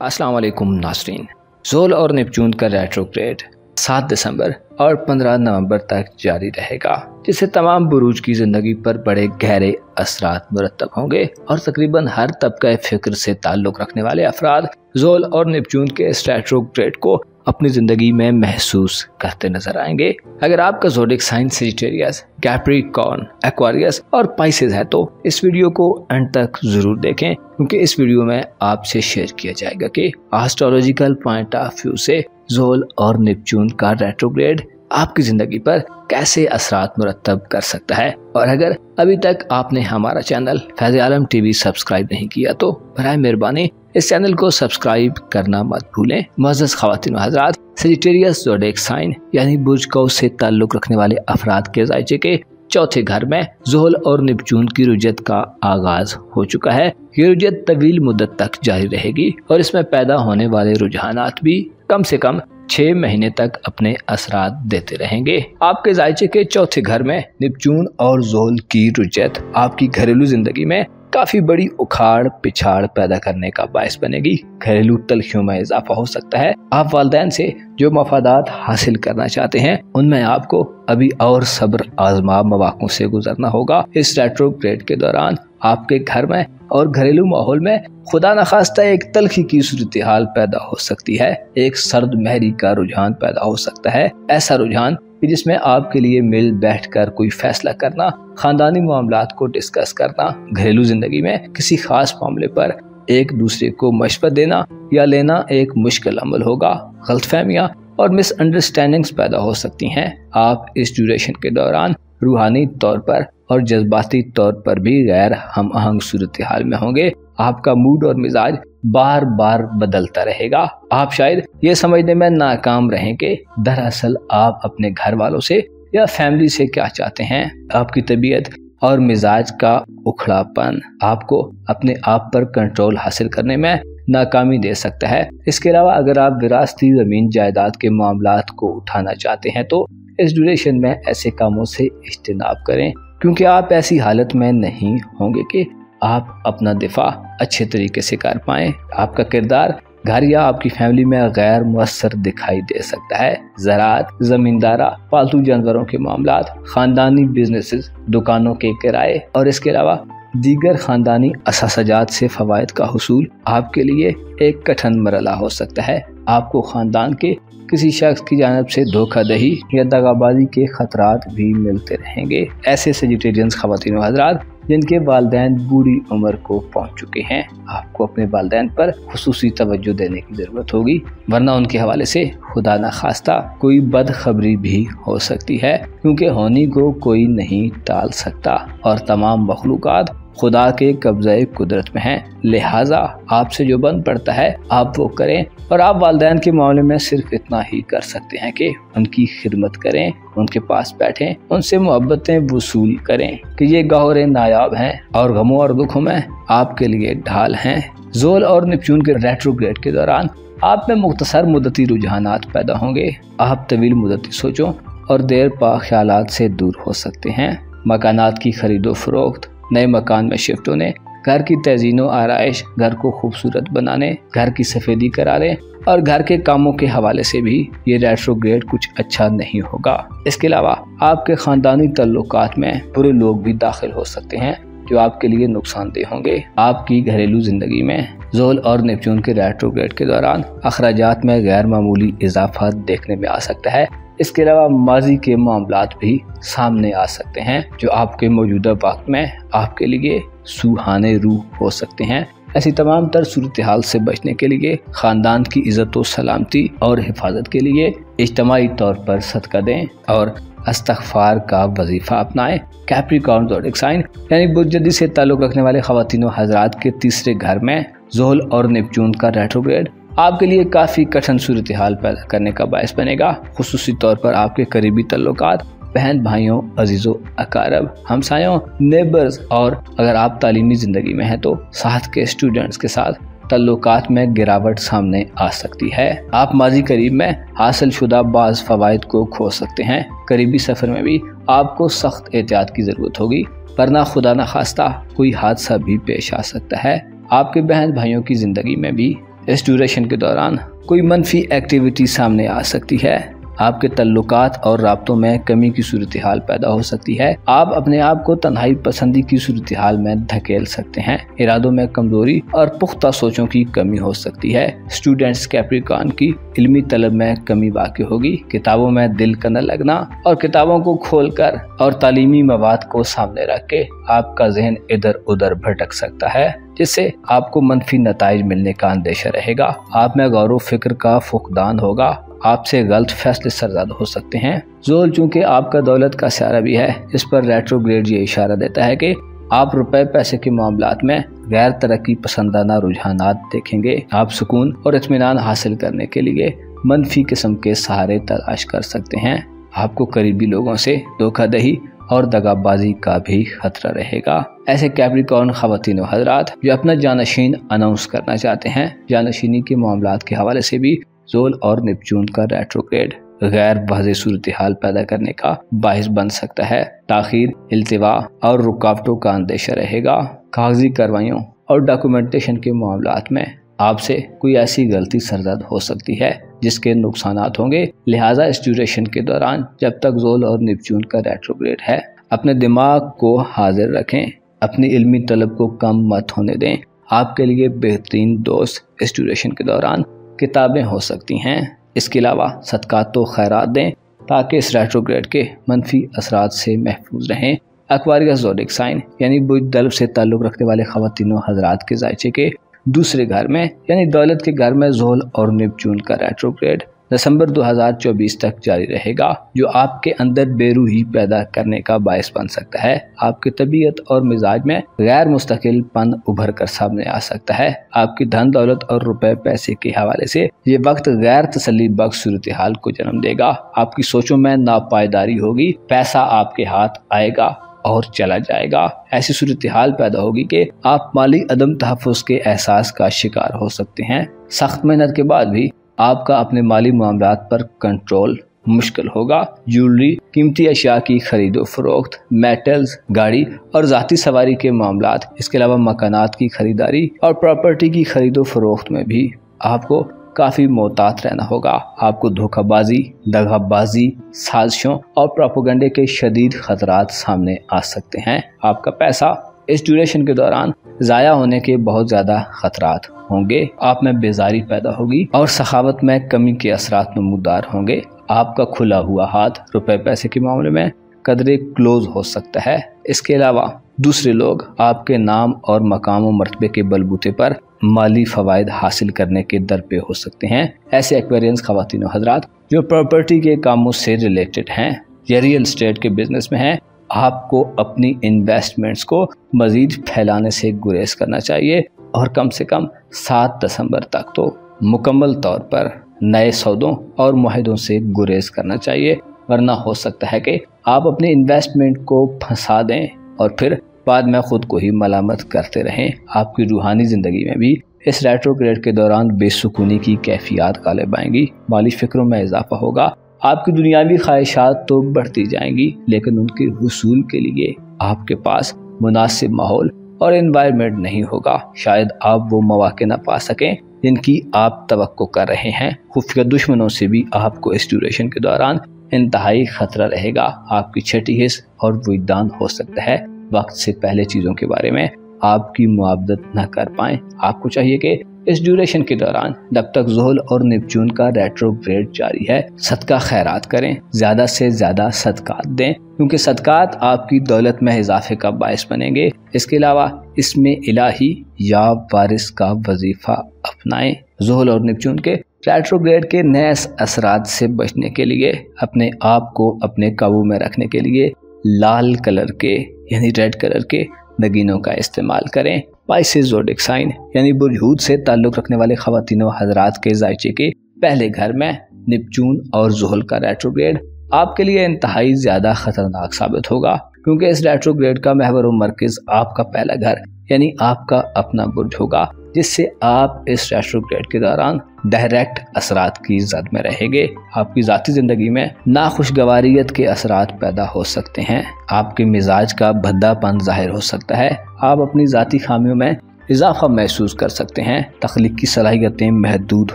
अस्सलाम वालेकुम नाज़रीन। ज़ोल और नेपच्यून का रेट्रोग्रेड 7 दिसंबर और 15 नवंबर तक जारी रहेगा, जिससे तमाम बुरूज की ज़िंदगी पर बड़े गहरे असरात मुरतब होंगे और तकरीबन हर तबका फ़िक्र से ताल्लुक़ रखने वाले अफराद ज़ोल और नेपच्यून के इस रेट्रोग्रेड को अपनी ज़िंदगी में महसूस करते नजर आएंगे। अगर आपका zodiac sign Sagittarius, Capricorn, Aquarius और पाइसेस है तो इस वीडियो को अंत तक ज़रूर देखें, क्योंकि इस वीडियो में आपसे शेयर किया जाएगा कि एस्ट्रोलॉजिकल पॉइंट ऑफ व्यू से ज़ोल और नेपच्यून का रेट्रोग्रेड आपकी ज़िंदगी पर कैसे असरात मुरतब कर सकता है। और अगर अभी तक आपने हमारा चैनल फैज़ आलम टीवी सब्सक्राइब नहीं किया तो बराए मेहरबानी इस चैनल को सब्सक्राइब करना मत भूलें। मुअज़्ज़ज़ ख़वातीन व हज़रात, सजिटेरियस ज़ोडिक साइन यानी बुर्ज कौ से ताल्लुक़ रखने वाले अफराद के ज़ायचे के चौथे घर में ज़ोल और नेपच्यून की रुजत का आगाज हो चुका है। ये रुजत तवील मुद्दत तक जारी रहेगी और इसमें पैदा होने वाले रुझानात भी कम से कम 6 महीने तक अपने असरात देते रहेंगे। आपके ज़ायचे के चौथे घर में नेपच्यून और ज़ोल की रुजत आपकी घरेलू जिंदगी में काफी बड़ी उखाड़ पिछाड़ पैदा करने का बायस बनेगी। घरेलू तलखियों में इजाफा हो सकता है। आप वालिदैन से जो मफादात हासिल करना चाहते हैं उनमें आपको अभी और सब्र आजमा मवाक़ों से गुजरना होगा। इस रेट्रोग्रेड के दौरान आपके घर में और घरेलू माहौल में खुदा न खास्ता एक तलखी की सूरत हाल पैदा हो सकती है। एक सर्द महरी का रुझान पैदा हो सकता है, ऐसा रुझान जिसमें आपके लिए मिल बैठकर कोई फैसला करना, खानदानी मामलात को डिस्कस करना, घरेलू जिंदगी में किसी खास मामले पर एक दूसरे को मशवरा देना या लेना एक मुश्किल अमल होगा। गलतफहमियां और मिसअंडरस्टैंडिंग्स पैदा हो सकती हैं। आप इस ड्यूरेशन के दौरान रूहानी तौर पर और जज्बाती तौर पर भी गैर हम आहंग सूरत हाल में होंगे। आपका मूड और मिजाज बार बार बदलता रहेगा। आप शायद ये समझने में नाकाम रहें कि दरअसल आप अपने घर वालों से या फैमिली से क्या चाहते हैं। आपकी तबीयत और मिजाज का उखड़ापन आपको अपने आप पर कंट्रोल हासिल करने में नाकामी दे सकता है। इसके अलावा अगर आप विरासती ज़मीन जायदाद के मामलात को उठाना चाहते हैं तो इस ड्यूरेशन में ऐसे कामों से इज्तिनाब करें, क्योंकि आप ऐसी हालत में नहीं होंगे कि आप अपना दिफा अच्छे तरीके से कर पाएं। आपका किरदार घर या आपकी फैमिली में गैर मुअस्सर दिखाई दे सकता है। ज़राअत, ज़मींदारा, पालतू जानवरों के मामलात, खानदानी बिजनेसेस, दुकानों के किराए और इसके अलावा दीगर खानदानी असासजात से फ़वाइद का हुसूल आपके लिए एक कठिन मरला हो सकता है। आपको खानदान के किसी शख्स की जानिब से धोखाधड़ी या दगाबाजी के खतरात भी मिलते रहेंगे। ऐसे सजिटेरियंस ख़वातीन व हज़रात जिनके वालिदैन बूढ़ी उम्र को पहुंच चुके हैं, आपको अपने वालिदैन पर खुसूसी तवज्जो देने की ज़रूरत होगी, वरना उनके हवाले से खुदा न खास्ता कोई बदखबरी भी हो सकती है, क्योंकि होनी को कोई नहीं टाल सकता और तमाम मखलूक़ात खुदा के कब्ज़े कुदरत में हैं। लिहाजा आपसे जो बन पड़ता है आप वो करें और आप वालिदैन के मामले में सिर्फ इतना ही कर सकते हैं कि उनकी खिदमत करें, उनके पास बैठें, उनसे मोहब्बतें वसूल करें कि ये गौहरे नायाब हैं और गमों और दुखों में आपके लिए ढाल हैं। ज़ोल और नेपच्यून के रेट्रोग्रेड के दौरान आप में मुख्तसर मुद्दती रुझानात पैदा होंगे। आप तवील मुद्दती सोचों और देर पा ख्यालात से दूर हो सकते हैं। मकानात की खरीदो फरोख्त, नए मकान में शिफ्ट होने, घर की तज़ीनो आराइश, घर को खूबसूरत बनाने, घर की सफ़ेदी कराने और घर के कामों के हवाले से भी ये रेट्रोग्रेड कुछ अच्छा नहीं होगा। इसके अलावा आपके ख़ानदानी तल्लुकात में बुरे लोग भी दाखिल हो सकते हैं जो आपके लिए नुकसानदेह होंगे। आपकी घरेलू ज़िंदगी में ज़ोल और नेपच्यून के रेट्रोग्रेड के दौरान अखराजात में गैर मामूली इजाफा देखने में आ सकता है। इसके अलावा माजी के मामलात भी सामने आ सकते हैं जो आपके मौजूदा वक्त में आपके लिए सुहाने रूह हो सकते हैं। ऐसी तमाम तर सूरत हाल से बचने के लिए खानदान की इज़्ज़त व सलामती और हिफाजत के लिए इज्तिमाई तौर पर सदका दें और इस्तिग़फ़ार का वजीफ़ा अपनाएं। कैप्रिकॉर्न ज़ोडिक साइन यानी बुर्ज से ताल्लुक़ रखने वाले ख़वातीन व हज़रात के तीसरे घर में ज़ोल और नेपच्यून का रेट्रोग्रेड आपके लिए काफ़ी कठिन सूरत हाल पैदा करने का बायस बनेगा। खुसूसी तौर पर आपके करीबी तल्लुकात, बहन भाइयों, अजीज़ों, अकारब, हमसायों, नेबर्स और अगर आप तालीमी ज़िंदगी में हैं तो साथ के स्टूडेंट्स के साथ तल्लुकात में गिरावट सामने आ सकती है। आप माजी करीब में हासिल शुदा बाज़ फ़वाइद को खो सकते हैं। करीबी सफ़र में भी आपको सख्त एहतियात की ज़रूरत होगी, वरना खुदा न खास्ता कोई हादसा भी पेश आ सकता है। आपके बहन भाइयों की ज़िंदगी में भी इस ड्यूरेशन के दौरान कोई मनफी एक्टिविटी सामने आ सकती है। आपके तल्लुकात और राब्तों में कमी की सूरत हाल पैदा हो सकती है। आप अपने आप को तन्हाई पसंदी की सूरत हाल में धकेल सकते हैं। इरादों में कमजोरी और पुख्ता सोचों की कमी हो सकती है। स्टूडेंट्स कैप्रिकॉर्न की इल्मी तलब में कमी वाक़ई होगी। किताबों में दिल का न लगना और किताबों को खोलकर और तालीमी मवाद को सामने रख के आपका जहन इधर उधर भटक सकता है, जिससे आपको मनफी नताइज मिलने का अंदेशा रहेगा। आप में गौर व फिक्र का फुकदान होगा। आपसे गलत फैसले सरजद हो सकते हैं। ज़ोल चूंकि आपका दौलत का स्यारा भी है, इस पर रेट्रोग्रेड ये इशारा देता है कि आप रुपए पैसे के मामलात में गैर तरक्की पसंदाना रुझानात देखेंगे। आप सुकून और इत्मीनान हासिल करने के लिए मनफी किस्म के सहारे तलाश कर सकते हैं। आपको करीबी लोगों से धोखाधड़ी और दगाबाजी का भी खतरा रहेगा। ऐसे कैप्रिकॉर्न खवातीन व हजरात जो अपना जानशीन अनाउंस करना चाहते हैं, जानशीनी के मामलात के हवाले से भी ज़ोल और नेपच्यून का रेट्रोग्रेड गैर वाज़ेह सूरत हाल पैदा करने का बाइस बन सकता है। ताखीर, इल्तिवा और रुकावटों का अंदेशा रहेगा। कागजी कार्रवाइयों और डॉक्यूमेंटेशन के मामलात में आपसे कोई ऐसी गलती सरजद हो सकती है जिसके नुकसानात होंगे। लिहाजा इस ड्यूरेशन के दौरान जब तक ज़ोल और नेपच्यून का रेट्रोग्रेड है, अपने दिमाग को हाजिर रखें, अपनी इल्मी तलब को कम मत होने दें। आपके लिए बेहतरीन दोस्त इस ड्यूरेशन के दौरान किताबें हो सकती हैं। इसके अलावा सदकात व खैरात दें ताकि इस रेट्रोग्रेड के मनफी असरात से महफूज रहें। एक्वारियस ज़ोडिक साइन यानी बुज़दल्ब से ताल्लुक़ रखने वाले ख़वातीन व हज़रात के ज़ायचे के दूसरे घर में यानी दौलत के घर में ज़ोल और नेपच्यून का रेट्रोग्रेड दिसंबर 2024 तक जारी रहेगा, जो आपके अंदर बेरूही पैदा करने का बायस बन सकता है। आपकी तबीयत और मिजाज में गैर मुस्तकिल पन उभर कर सामने आ सकता है। आपकी धन दौलत और रुपए पैसे के हवाले से ये वक्त गैर तसल्ली बख्श सूरत हाल को जन्म देगा। आपकी सोचों में नापायदारी होगी। पैसा आपके हाथ आएगा और चला जाएगा। ऐसी सूरत हाल पैदा होगी कि आप माली अदम तहफ़्फ़ुज़ के एहसास का शिकार हो सकते हैं। सख्त मेहनत के बाद भी आपका अपने माली मामलात पर कंट्रोल मुश्किल होगा। ज्वेलरी, कीमती अशिया की खरीदो फरोख्त, मेटल्स, गाड़ी और ज़ाती सवारी के मामलात, इसके अलावा मकानात की खरीदारी और प्रॉपर्टी की खरीदो फरोख्त में भी आपको काफ़ी मोहतात रहना होगा। आपको धोखाबाजी, दगाबाजी, साजिशों और प्रोपेगेंडे के शदीद खतरात सामने आ सकते हैं। आपका पैसा इस ड्यूरेशन के दौरान ज़ाया होने के बहुत ज़्यादा खतरात होंगे। आप में बेजारी पैदा होगी और सखावत में कमी के असरात नमूदार होंगे। आपका खुला हुआ हाथ रुपए पैसे के मामले में कदरे क्लोज हो सकता है। इसके अलावा दूसरे लोग आपके नाम और मकाम व मर्तबे के बलबूते पर माली फवायद हासिल करने के दर पे हो सकते हैं। ऐसे एक्वेरियंस खवातीन व हजरात जो प्रॉपर्टी के कामों से रिलेटेड हैं या रियल एस्टेट के बिजनेस में हैं, आपको अपनी इन्वेस्टमेंट्स को मजीद फैलाने से गुरेज करना चाहिए और कम से कम 7 दिसंबर तक तो मुकम्मल तौर पर नए सौदों और मुआहदों से गुरेज करना चाहिए, वरना हो सकता है कि आप अपने इन्वेस्टमेंट को फंसा दें और फिर बाद में खुद को ही मलामत करते रहें। आपकी रूहानी ज़िंदगी में भी इस रेट्रोग्रेड के दौरान बेसुकूनी की कैफियत गालिब आएंगी। माली फिक्रों में इजाफा होगा। आपकी दुनियावी ख्वाहिशात तो बढ़ती जाएंगी, लेकिन उनके हुसूल के लिए आपके पास मुनासिब माहौल और एनवायरनमेंट नहीं होगा। शायद आप वो मौके न पा सकें जिनकी आप तवक्को कर रहे हैं। खुफिया दुश्मनों से भी आपको इस ड्यूरेशन के दौरान इंतहाई खतरा रहेगा। आपकी छठी हिस्स और विजदान हो सकता है वक्त से पहले चीज़ों के बारे में आपकी मुआवदत न कर पाएं। आपको चाहिए कि इस ड्यूरेशन के दौरान जब तक ज़ोहल और नेपच्यून का रेट्रोग्रेड जारी है, सदका खैरात करें, ज़्यादा से ज़्यादा सदकात दें, क्योंकि सदकात आपकी दौलत में इजाफे का बायस बनेंगे। इसके अलावा इसमें इलाही या वारिस का वजीफा अपनाएं। ज़ोहल और नेपच्यून के रेट्रोग्रेड के नए असरात से बचने के लिए अपने आप को अपने काबू में रखने के लिए लाल कलर के यानी रेड कलर के नगीनों का इस्तेमाल करें। पाइसेस ज़ोडिक साइन यानी बुर्ज से ताल्लुक़ रखने वाले ख़वातीनों हज़रात के ज़ायचे के पहले घर में नेपच्यून और ज़ोहल का रेट्रोग्रेड आपके लिए इंतहाई ज़्यादा ख़तरनाक साबित होगा, क्योंकि इस रेट्रोग्रेड का महवर व मरकज़ आपका पहला घर यानी आपका अपना बुर्ज होगा, जिससे आप इस रेट्रोग्रेड के दौरान डायरेक्ट असरात की जद में रहेंगे। आपकी ज़ाती ज़िंदगी में नाखुशगवारियत के असरात पैदा हो सकते हैं। आपके मिजाज का भद्दापन ज़ाहिर हो सकता है। आप अपनी ज़ाती खामियों में इजाफा महसूस कर सकते हैं। तख्लीकी सलाहियतें महदूद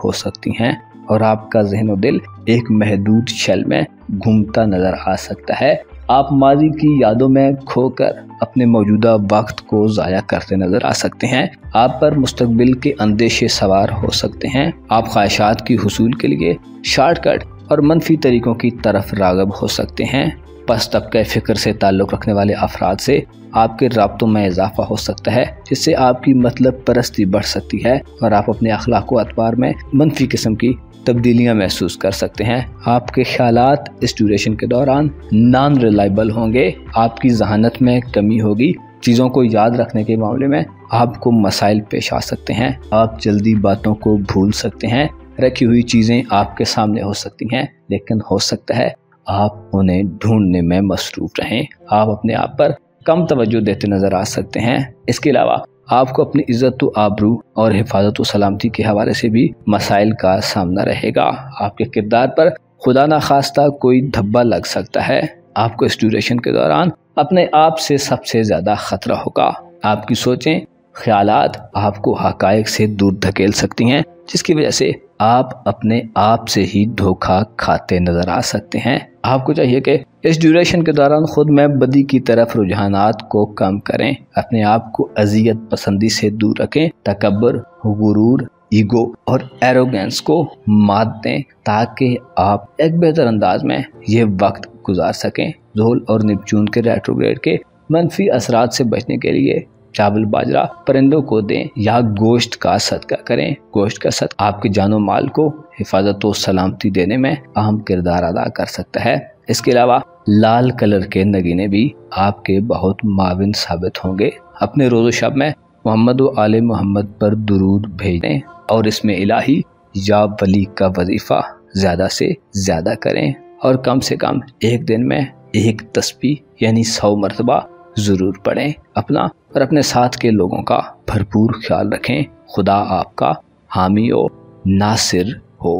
हो सकती हैं और आपका ज़हन और दिल एक महदूद शैल में घूमता नजर आ सकता है। आप माजी की यादों में खोकर अपने मौजूदा वक्त को ज़ाया करते नजर आ सकते हैं। आप पर मुस्तकबिल के अंदेशे सवार हो सकते हैं। आप ख्वाहिशात की हुसूल के लिए शॉर्टकट और मनफी तरीकों की तरफ राग़ब हो सकते हैं। पस तबके फ़िक्र से ताल्लुक़ रखने वाले अफराद से आपके राब्तों में इजाफा हो सकता है, जिससे आपकी मतलब परस्ती बढ़ सकती है और आप अपने अखलाक व अतवार में मनफी किस्म की तब्दीलियां महसूस कर सकते हैं। आपके ख्यालात इस ड्यूरेशन के दौरान नॉन रिलायबल होंगे। आपकी जहानत में कमी होगी। चीज़ों को याद रखने के मामले में आपको मसाइल पेश आ सकते हैं। आप जल्दी बातों को भूल सकते हैं। रखी हुई चीज़ें आपके सामने हो सकती हैं, लेकिन हो सकता है आप उन्हें ढूंढने में मसरूफ रहें। आप अपने आप पर कम तवज्जो देते नजर आ सकते हैं। इसके अलावा आपको अपनी इज्जत व आबरू और हिफाजत व सलामती के हवाले से भी मसाइल का सामना रहेगा। आपके किरदार पर खुदा ना खास्ता कोई धब्बा लग सकता है। आपको इस ड्यूरेशन के दौरान अपने आप से सबसे ज्यादा खतरा होगा। आपकी सोचें, ख्यालात आपको हकायक से दूर धकेल सकती हैं, जिसकी वजह से आप अपने आप से ही धोखा खाते नजर आ सकते हैं। आपको चाहिए कि इस ड्यूरेशन के दौरान खुद में बदी की तरफ रुझानात को कम करें। अपने आप को अजियत पसंदी से दूर रखें। तकब्बुर, गुरूर, ईगो और एरोगेंस को मात दें ताकि आप एक बेहतर अंदाज में ये वक्त गुजार सकें। ज़ोल और नेपच्यून के रेट्रोग्रेड के मनफी असरात से बचने के लिए चावल बाजरा परिंदों को दें या गोश्त का सदका करें। गोश्त का सदका आपके जानो माल को हिफाजत और सलामती देने में अहम किरदार अदा कर सकता है। इसके अलावा लाल कलर के नगीने भी आपके बहुत माविन साबित होंगे। अपने रोज़ो शब में मोहम्मद व आले मोहम्मद पर दुरूद भेजें और इसमें इलाही या वली का वजीफा ज़्यादा से ज़्यादा करें और कम से कम एक दिन में एक तस्बीह यानी 100 मरतबा ज़रूर पढ़ें। अपना और अपने साथ के लोगों का भरपूर ख्याल रखें। खुदा आपका हामी और नासिर हो।